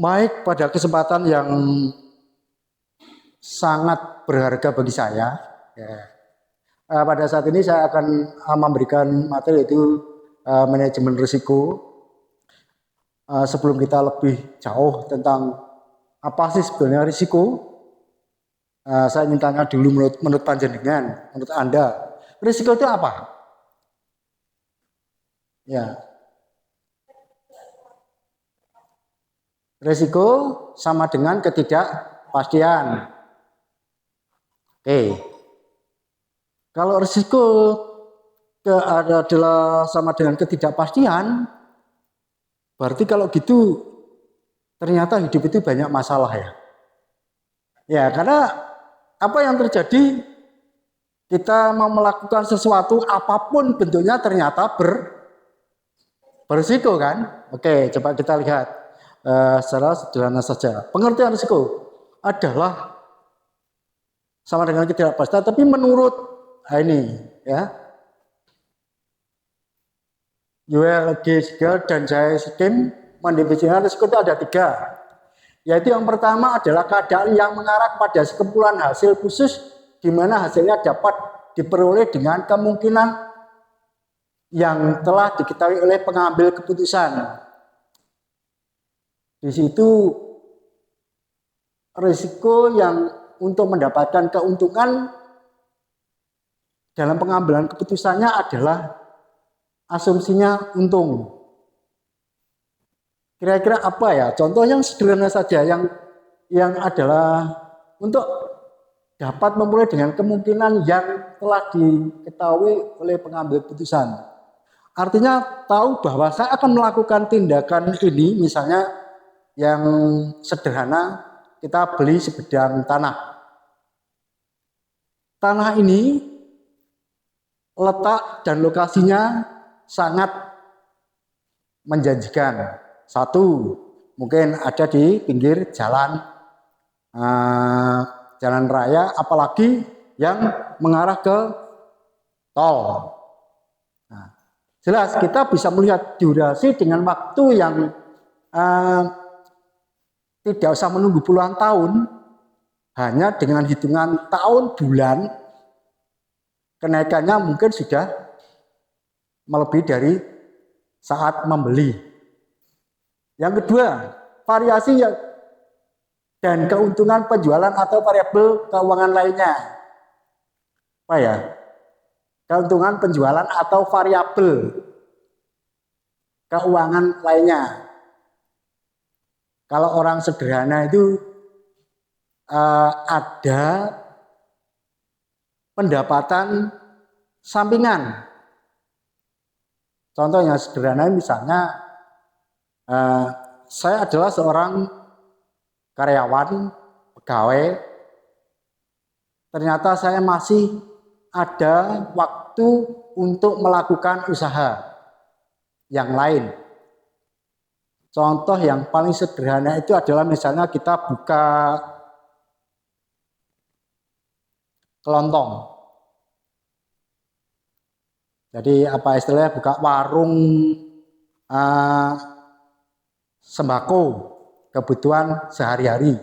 Baik, pada kesempatan yang sangat berharga bagi saya, ya. Pada saat ini saya akan memberikan materi yaitu manajemen risiko. Sebelum kita lebih jauh tentang apa sih sebenarnya risiko, saya ingin tanya dulu menurut panjenengan, menurut Anda, risiko itu apa? Ya, risiko sama dengan ketidakpastian. Oke, kalau risiko adalah sama dengan ketidakpastian, berarti kalau gitu ternyata hidup itu banyak masalah ya. Ya, karena apa yang terjadi, kita mau melakukan sesuatu apapun bentuknya ternyata berisiko kan. Oke, coba kita lihat secara sederhana saja. Pengertian risiko adalah sama dengan ketidakpastian, tapi menurut ini ya, Yuel G. Siegel dan Jay Skim mendefinisikan risiko itu ada 3, yaitu yang pertama adalah keadaan yang mengarah pada sekumpulan hasil khusus di mana hasilnya dapat diperoleh dengan kemungkinan yang telah diketahui oleh pengambil keputusan. Di situ risiko yang untuk mendapatkan keuntungan dalam pengambilan keputusannya adalah asumsinya untung. Kira-kira apa ya? Contoh yang sederhana saja yang adalah untuk dapat memulai dengan kemungkinan yang telah diketahui oleh pengambil keputusan. Artinya tahu bahwa saya akan melakukan tindakan ini, misalnya yang sederhana, kita beli sebidang tanah. Tanah ini letak dan lokasinya sangat menjanjikan. Satu, mungkin ada di pinggir jalan raya, apalagi yang mengarah ke tol. Nah, jelas kita bisa melihat durasi dengan waktu yang tidak usah menunggu puluhan tahun, hanya dengan hitungan tahun bulan kenaikannya mungkin sudah melebihi dari saat membeli. Yang kedua, variasi dan keuntungan penjualan atau variabel keuangan lainnya. Apa ya? Keuntungan penjualan atau variabel keuangan lainnya. Kalau orang sederhana itu ada pendapatan sampingan. Contohnya sederhana, misalnya saya adalah seorang karyawan, pegawai, ternyata saya masih ada waktu untuk melakukan usaha yang lain. Contoh yang paling sederhana itu adalah misalnya kita buka kelontong. Jadi apa istilahnya, buka warung sembako, kebutuhan sehari-hari.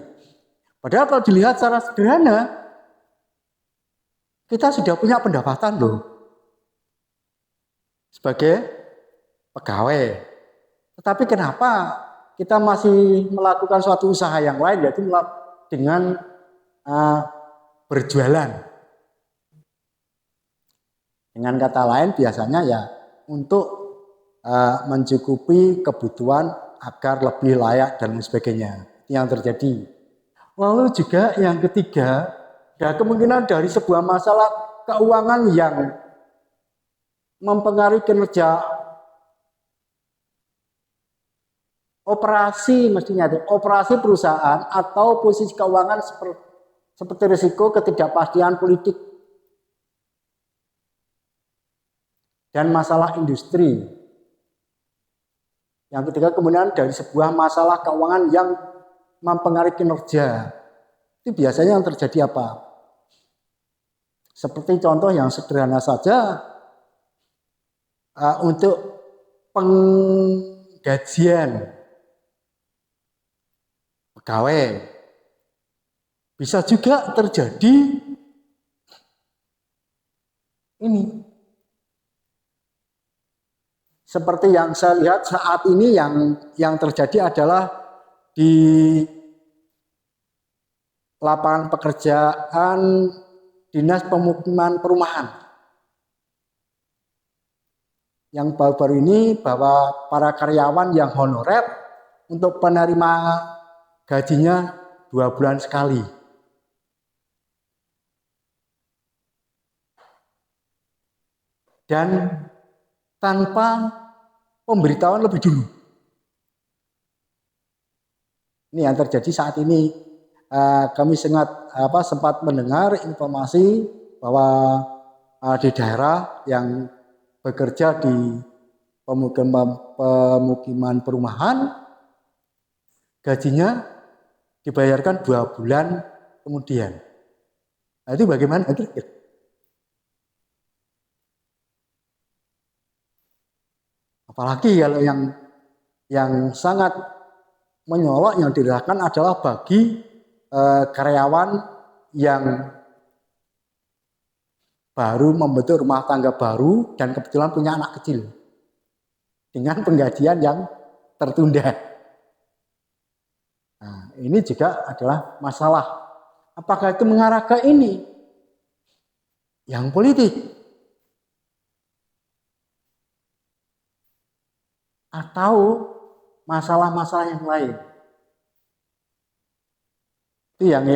Padahal kalau dilihat secara sederhana, kita sudah punya pendapatan loh sebagai pegawai. Tetapi kenapa kita masih melakukan suatu usaha yang lain, yaitu dengan berjualan. Dengan kata lain, biasanya ya untuk mencukupi kebutuhan agar lebih layak dan sebagainya. Yang terjadi. Lalu juga yang ketiga, ada kemungkinan dari sebuah masalah keuangan yang mempengaruhi kinerja operasi, mestinya operasi perusahaan atau posisi keuangan seperti risiko ketidakpastian politik dan masalah industri. Yang ketiga, kemudian dari sebuah masalah keuangan yang mempengaruhi kinerja. Itu biasanya yang terjadi apa? Seperti contoh yang sederhana saja, untuk penggajian pegawai. Bisa juga terjadi ini. Seperti yang saya lihat saat ini yang terjadi adalah di lapangan pekerjaan Dinas Pemukiman Perumahan. Yang baru-baru ini bahwa para karyawan yang honorer untuk penerima gajinya 2 bulan sekali. Dan tanpa pemberitahuan lebih dulu. Ini yang terjadi saat ini. Kami sempat mendengar informasi bahwa di daerah yang bekerja di pemukiman perumahan, gajinya dibayarkan 2 bulan kemudian. Nah, itu bagaimana? Apalagi kalau yang sangat menyolok yang dirasakan adalah bagi karyawan yang baru membentuk rumah tangga baru dan kebetulan punya anak kecil dengan penggajian yang tertunda. Nah, ini juga adalah masalah. Apakah itu mengarah ke ini? Yang politik. Atau masalah-masalah yang lain. Itu yang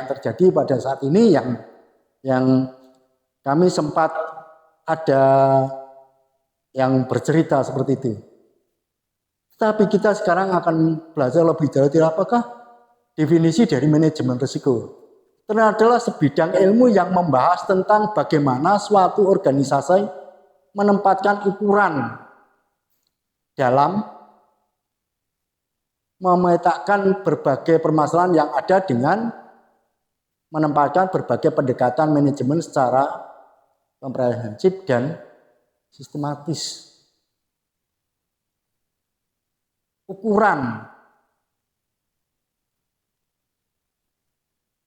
terjadi pada saat ini yang kami sempat ada yang bercerita seperti itu. Tapi kita sekarang akan belajar lebih jauh apakah definisi dari manajemen risiko. Ternyata adalah sebidang ilmu yang membahas tentang bagaimana suatu organisasi menempatkan ukuran dalam memetakan berbagai permasalahan yang ada dengan menempatkan berbagai pendekatan manajemen secara komprehensif dan sistematis. Ukuran.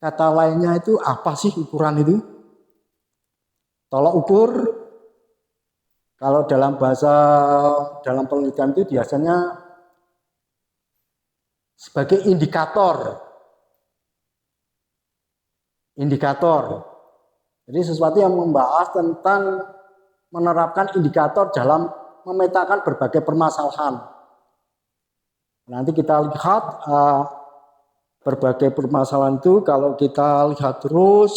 Kata lainnya itu apa sih ukuran itu? Tolok ukur. Kalau dalam penelitian itu biasanya sebagai indikator. Jadi sesuatu yang membahas tentang menerapkan indikator dalam memetakan berbagai permasalahan. Nanti kita lihat berbagai permasalahan itu kalau kita lihat terus.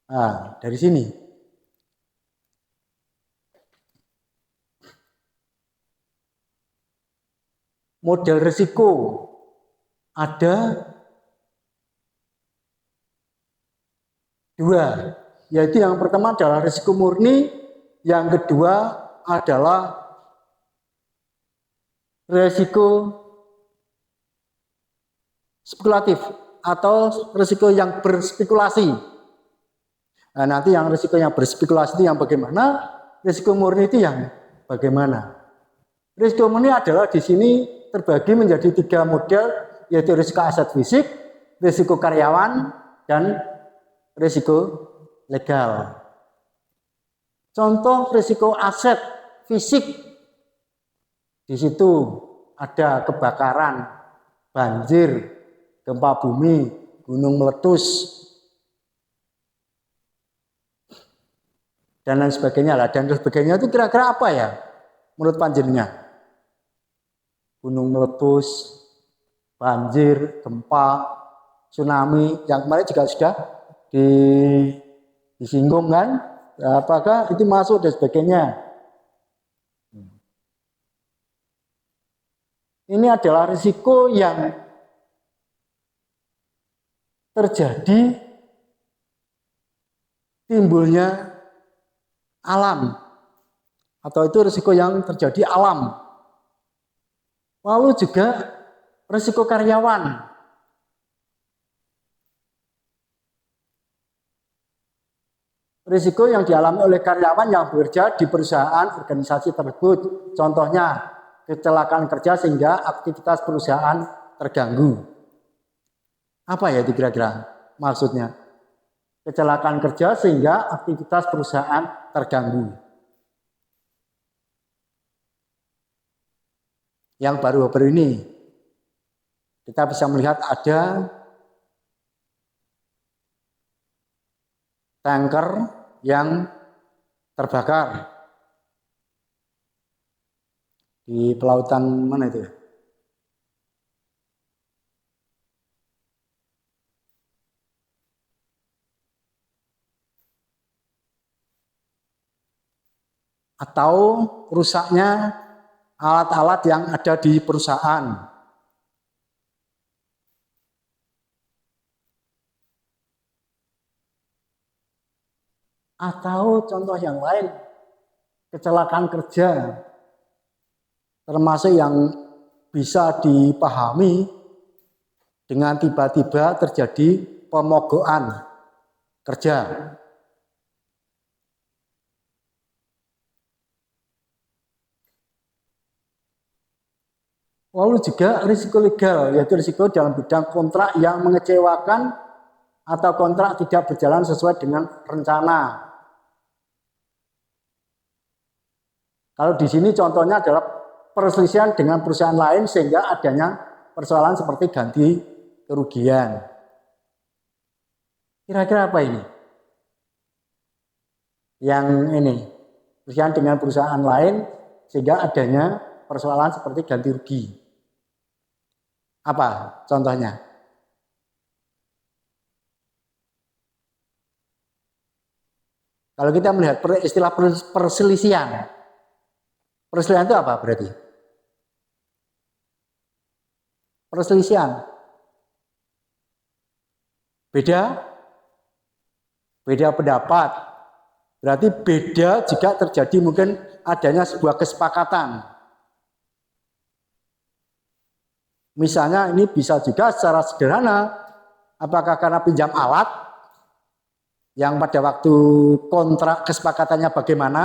Nah, dari sini. Model risiko ada 2, yaitu yang pertama adalah risiko murni, yang kedua adalah risiko spekulatif atau risiko yang berspekulasi. Nah, nanti yang risiko yang berspekulasi itu yang bagaimana? Risiko murni itu yang bagaimana? Risiko murni adalah di sini terbagi menjadi 3 model, yaitu risiko aset fisik, risiko karyawan, dan risiko legal. Contoh risiko aset fisik, di situ ada kebakaran, banjir, gempa bumi, gunung meletus, dan lain sebagainya lah. Dan sebagainya itu kira-kira apa ya menurut panjenengan? Gunung meletus, banjir, gempa, tsunami, yang kemarin juga sudah disinggung kan? Apakah itu masuk dan sebagainya? Ini adalah risiko yang terjadi timbulnya alam, atau itu risiko yang terjadi alam. Lalu juga risiko karyawan. risiko yang dialami oleh karyawan yang bekerja di perusahaan organisasi tersebut. Contohnya, kecelakaan kerja sehingga aktivitas perusahaan terganggu. Apa ya itu kira-kira maksudnya? Kecelakaan kerja sehingga aktivitas perusahaan terganggu. Yang baru-baru ini kita bisa melihat ada tanker yang terbakar di pelautan mana itu? Atau rusaknya alat-alat yang ada di perusahaan. Atau contoh yang lain, kecelakaan kerja, termasuk yang bisa dipahami dengan tiba-tiba terjadi pemogokan kerja. Lalu juga risiko legal, yaitu risiko dalam bidang kontrak yang mengecewakan atau kontrak tidak berjalan sesuai dengan rencana. Kalau di sini contohnya adalah perselisihan dengan perusahaan lain sehingga adanya persoalan seperti ganti kerugian. Kira-kira apa ini? Yang ini, perselisihan dengan perusahaan lain sehingga adanya persoalan seperti ganti rugi. Apa contohnya? Kalau kita melihat istilah perselisihan, perselisihan itu apa berarti? Perselisihan. Beda pendapat. Berarti beda jika terjadi mungkin adanya sebuah kesepakatan. Misalnya ini bisa juga secara sederhana, apakah karena pinjam alat yang pada waktu kontrak kesepakatannya bagaimana,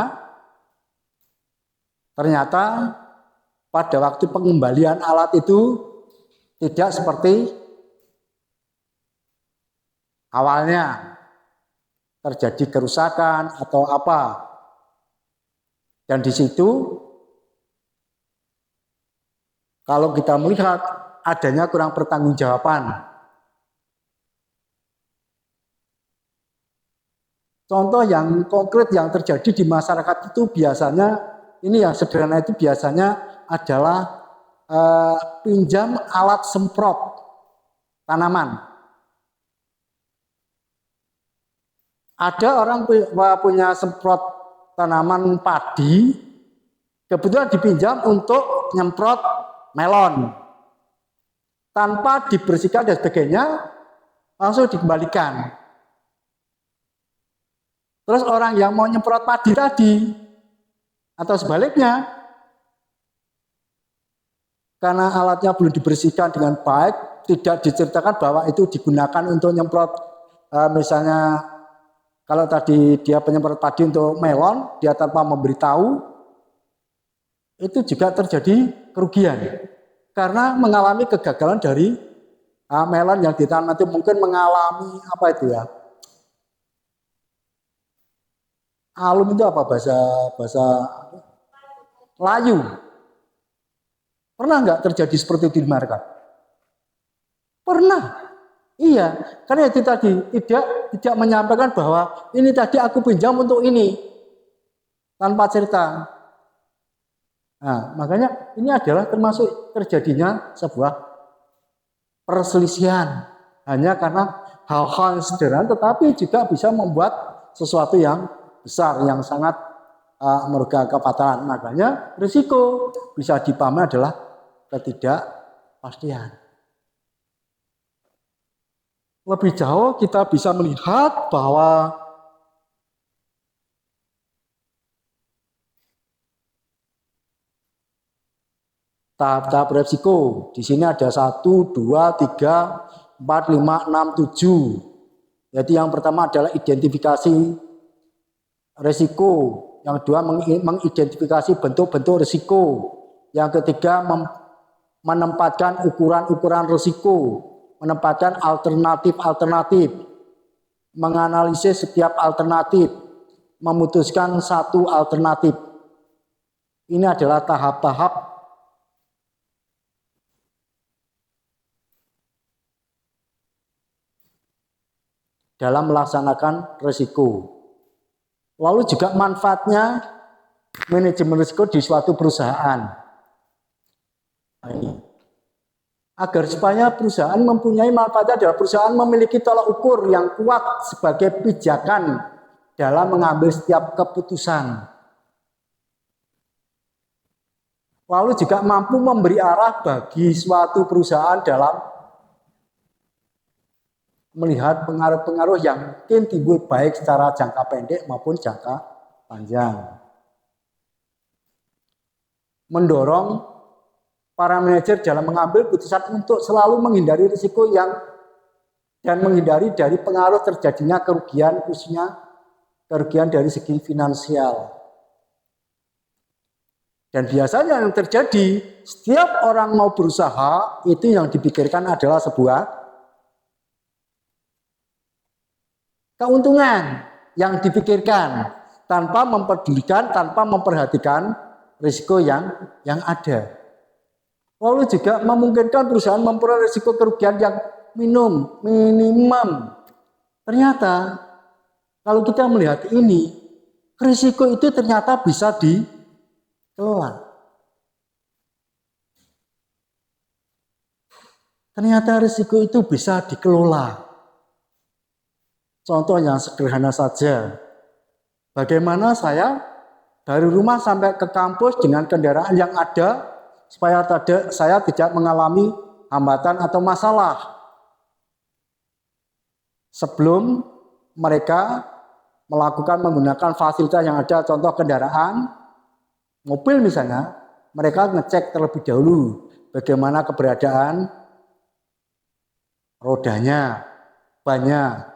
ternyata pada waktu pengembalian alat itu tidak seperti awalnya, terjadi kerusakan atau apa. Dan di situ kalau kita melihat adanya kurang pertanggungjawaban. Contoh yang konkret yang terjadi di masyarakat itu biasanya, ini yang sederhana itu biasanya adalah pinjam alat semprot tanaman. Ada orang punya semprot tanaman padi, kebetulan dipinjam untuk nyemprot melon. Tanpa dibersihkan dan sebagainya, langsung dikembalikan. Terus orang yang mau nyemprot padi tadi, atau sebaliknya, karena alatnya belum dibersihkan dengan baik, tidak diceritakan bahwa itu digunakan untuk nyemprot, misalnya kalau tadi dia penyemprot padi untuk melon, dia tanpa memberitahu, itu juga terjadi kerugian. Karena mengalami kegagalan dari melon yang ditanam itu mungkin mengalami apa itu ya? Alum itu apa bahasa layu? Pernah nggak terjadi seperti itu di market? Pernah. Iya, karena itu tadi tidak menyampaikan bahwa ini tadi aku pinjam untuk ini tanpa cerita. Nah, makanya ini adalah termasuk terjadinya sebuah perselisihan hanya karena hal-hal yang sederhana, tetapi juga bisa membuat sesuatu yang besar yang sangat merugikan kepatalan. Makanya risiko bisa dipahami adalah ketidakpastian. Lebih jauh kita bisa melihat bahwa tahap-tahap resiko. Di sini ada 1, 2, 3, 4, 5, 6, 7. Jadi yang pertama adalah identifikasi risiko. Yang kedua, mengidentifikasi bentuk-bentuk risiko. Yang ketiga, menempatkan ukuran-ukuran risiko, menempatkan alternatif-alternatif, menganalisis setiap alternatif, memutuskan satu alternatif. Ini adalah tahap-tahap dalam melaksanakan risiko. Lalu juga manfaatnya manajemen risiko di suatu perusahaan. Agar supaya perusahaan mempunyai manfaat adalah perusahaan memiliki tolak ukur yang kuat sebagai pijakan dalam mengambil setiap keputusan. Lalu juga mampu memberi arah bagi suatu perusahaan dalam melihat pengaruh-pengaruh yang mungkin timbul baik secara jangka pendek maupun jangka panjang. Mendorong para manajer dalam mengambil keputusan untuk selalu menghindari risiko dan menghindari dari pengaruh terjadinya kerugian, khususnya kerugian dari segi finansial. Dan biasanya yang terjadi, setiap orang mau berusaha, itu yang dipikirkan adalah sebuah keuntungan yang dipikirkan tanpa memperdulikan, tanpa memperhatikan risiko yang ada. Lalu juga memungkinkan perusahaan memperoleh risiko kerugian yang minimum. Ternyata kalau kita melihat ini, risiko itu ternyata bisa dikelola. Ternyata risiko itu bisa dikelola. Contoh yang sederhana saja. Bagaimana saya dari rumah sampai ke kampus dengan kendaraan yang ada supaya saya tidak mengalami hambatan atau masalah. Sebelum mereka menggunakan fasilitas yang ada, contoh kendaraan, mobil misalnya, mereka ngecek terlebih dahulu bagaimana keberadaan rodanya, bannya,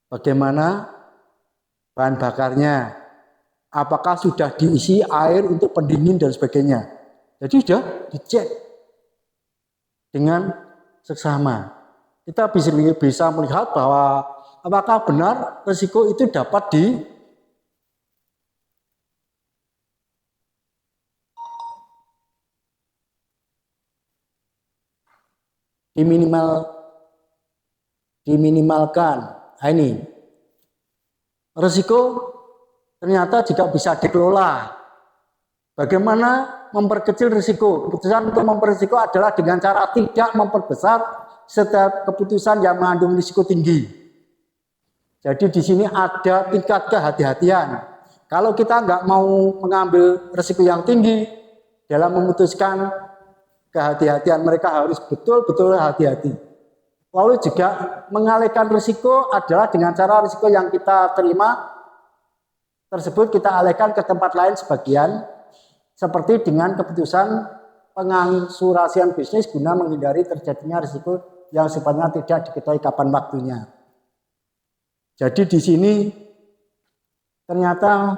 bagaimana bahan bakarnya, apakah sudah diisi air untuk pendingin dan sebagainya. Jadi sudah dicek dengan seksama. Kita bisa melihat bahwa apakah benar risiko itu dapat diminimalkan. Nah, ini risiko ternyata juga bisa dikelola. Bagaimana memperkecil risiko? Keputusan untuk memperrisiko adalah dengan cara tidak memperbesar setiap keputusan yang mengandung risiko tinggi. Jadi di sini ada tingkat kehati-hatian. Kalau kita nggak mau mengambil risiko yang tinggi dalam memutuskan, kehati-hatian mereka harus betul-betul hati-hati. Lalu juga mengalihkan risiko adalah dengan cara risiko yang kita terima tersebut kita alihkan ke tempat lain sebagian, seperti dengan keputusan pengasuransian bisnis guna menghindari terjadinya risiko yang sifatnya tidak diketahui kapan waktunya. Jadi di sini ternyata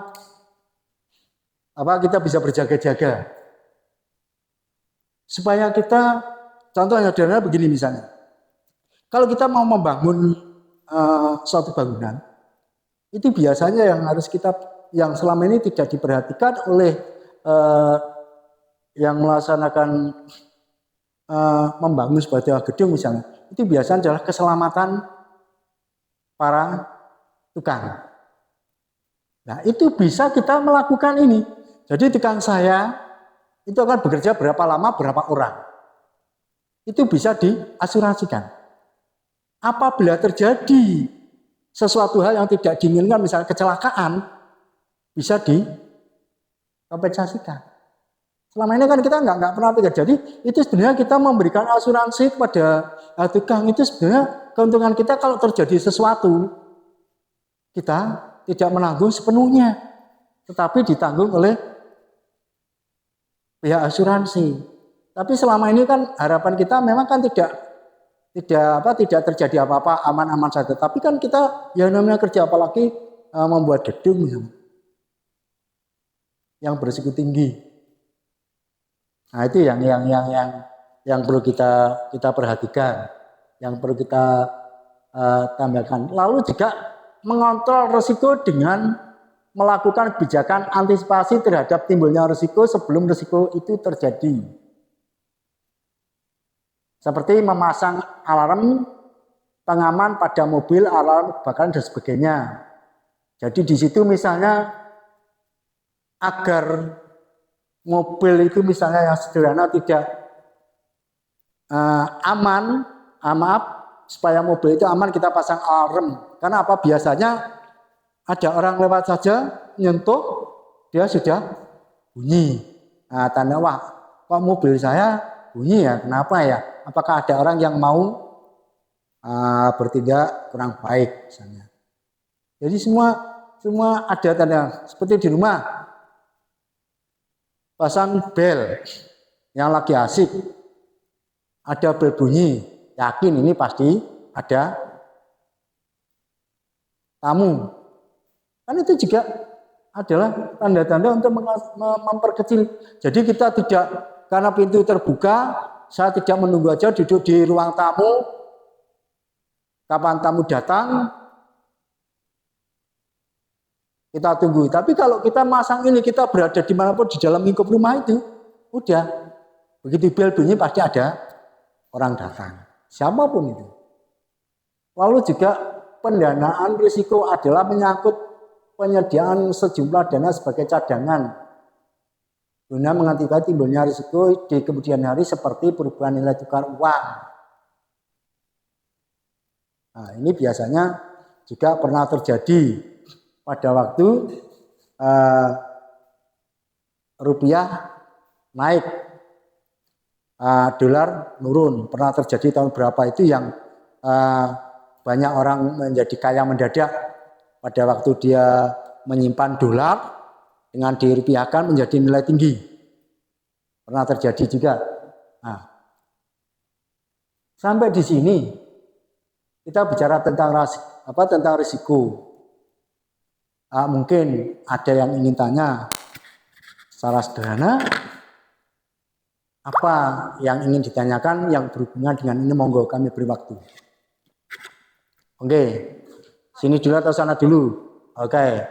kita bisa berjaga-jaga supaya kita, contohnya sederhana begini misalnya, kalau kita mau membangun suatu bangunan, itu biasanya yang selama ini tidak diperhatikan oleh yang melaksanakan membangun sebuah gedung misalnya, itu biasanya adalah keselamatan para tukang. Nah, itu bisa kita melakukan ini. Jadi tukang saya itu akan bekerja berapa lama, berapa orang. Itu bisa diasuransikan. Apabila terjadi sesuatu hal yang tidak diinginkan, misalnya kecelakaan, bisa dikompensasikan. Selama ini kan kita nggak pernah pikir. Jadi itu sebenarnya kita memberikan asuransi kepada tukang, itu sebenarnya keuntungan kita kalau terjadi sesuatu, kita tidak menanggung sepenuhnya, tetapi ditanggung oleh pihak asuransi. Tapi selama ini kan harapan kita memang kan tidak terjadi apa-apa, aman-aman saja. Tapi kan kita yang namanya kerja, apalagi membuat gedung misalnya. yang berisiko tinggi. Nah, itu yang perlu kita perhatikan, yang perlu kita tambahkan. Lalu juga mengontrol risiko dengan melakukan kebijakan antisipasi terhadap timbulnya risiko sebelum risiko itu terjadi. Seperti memasang alarm pengaman pada mobil, alarm kebakaran dan sebagainya. Jadi di situ misalnya agar mobil itu misalnya yang sederhana tidak aman, maaf, supaya mobil itu aman kita pasang alarm. Karena apa? Biasanya ada orang lewat saja nyentuh, dia sudah bunyi. Nah, tanda wah, kok mobil saya bunyi ya? Kenapa ya? Apakah ada orang yang mau bertindak kurang baik misalnya? Jadi semua ada tanda seperti di rumah pasang bel yang lagi asik ada bel bunyi, yakin ini pasti ada tamu. Kan itu juga adalah tanda-tanda untuk memperkecil. Jadi kita tidak, karena pintu terbuka, saya tidak menunggu aja duduk di ruang tamu, kapan tamu datang, kita tunggu. Tapi kalau kita masang ini, kita berada dimanapun di dalam lingkup rumah itu, udah. Begitu bel bunyi pasti ada orang datang. Siapapun itu. Lalu juga pendanaan risiko adalah menyangkut penyediaan sejumlah dana sebagai cadangan guna mengantisipasi timbulnya risiko di kemudian hari seperti perubahan nilai tukar uang. Nah, ini biasanya juga pernah terjadi pada waktu rupiah naik, dolar nurun. Pernah terjadi tahun berapa itu yang banyak orang menjadi kaya mendadak pada waktu dia menyimpan dolar dengan dirupiahkan menjadi nilai tinggi. Pernah terjadi juga. Nah, sampai di sini kita bicara tentang risiko. Mungkin ada yang ingin tanya secara sederhana, apa yang ingin ditanyakan yang berhubungan dengan ini, monggo kami beri waktu. Oke, sini dulu atau sana dulu? Oke,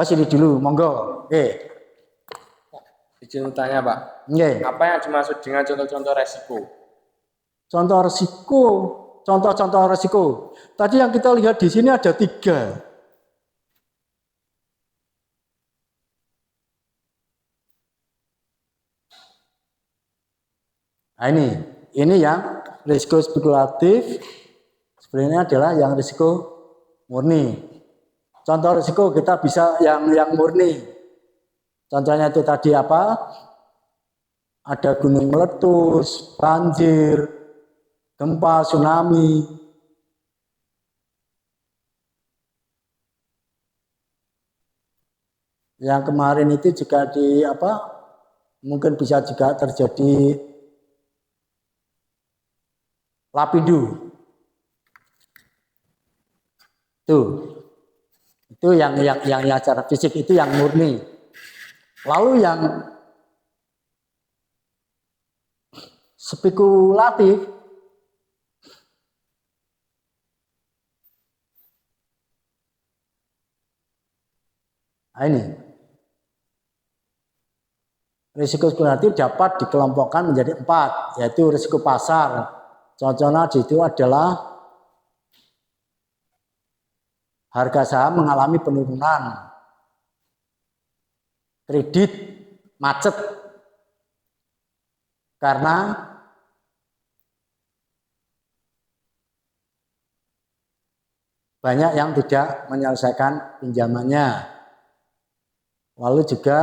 sini dulu, monggo. Oke. Izin tanya Pak, apa yang dimaksud dengan contoh-contoh resiko? Contoh-contoh resiko. Tadi yang kita lihat di sini ada 3. Nah ini yang risiko spekulatif, sebenarnya adalah yang risiko murni. Contoh risiko kita bisa yang murni. Contohnya itu tadi apa? Ada gunung meletus, banjir, gempa, tsunami. Yang kemarin itu juga mungkin bisa juga terjadi Lapindo. Itu yang secara fisik itu yang murni. Lalu yang spekulatif ini risiko spekulatif dapat dikelompokkan menjadi 4, yaitu risiko pasar. Contohnya itu adalah harga saham mengalami penurunan, kredit macet karena banyak yang tidak menyelesaikan pinjamannya. Lalu juga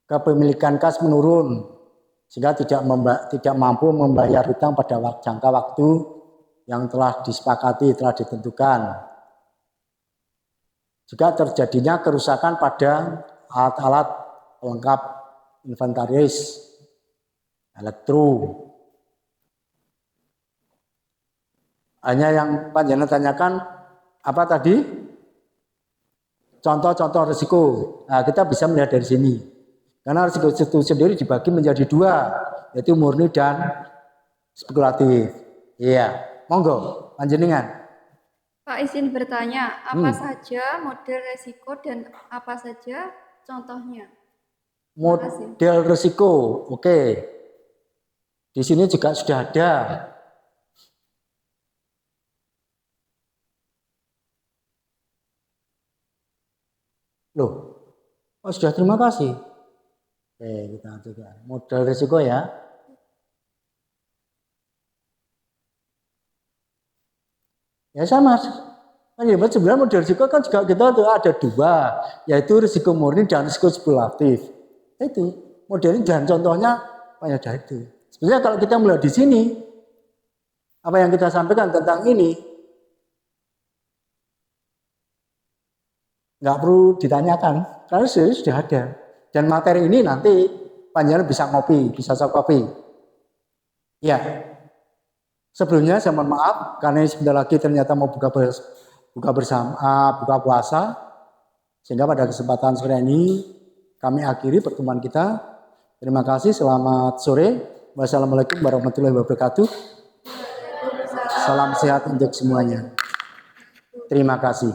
kepemilikan kas menurun sehingga tidak mampu membayar hutang pada jangka waktu yang telah disepakati, telah ditentukan. Juga terjadinya kerusakan pada alat-alat pelengkap inventaris, elektro. Hanya yang panjenengan tanyakan apa tadi? contoh-contoh risiko. Nah, kita bisa melihat dari sini. Karena risiko itu sendiri dibagi menjadi dua, yaitu murni dan spekulatif. Iya, monggo, panjenengan. Pak izin bertanya, apa saja model resiko dan apa saja contohnya? Model risiko, oke. Di sini juga sudah ada. Loh, oh sudah, terima kasih. Oke, kita juga model risiko ya. Ya sama. Ya, sebenarnya model risiko kan juga kita ada dua, yaitu risiko murni dan risiko spekulatif. Itu modelnya dan contohnya banyak dari itu. Sebenarnya kalau kita melihat di sini, apa yang kita sampaikan tentang ini, nggak perlu ditanyakan, karena sudah ada. Dan materi ini nanti panjenengan bisa ngopi, bisa kopi. Ya, sebelumnya saya mohon maaf karena sebentar lagi ternyata mau buka puasa, sehingga pada kesempatan sore ini kami akhiri pertemuan kita. Terima kasih, selamat sore. Wassalamualaikum warahmatullahi wabarakatuh. Salam sehat untuk semuanya. Terima kasih.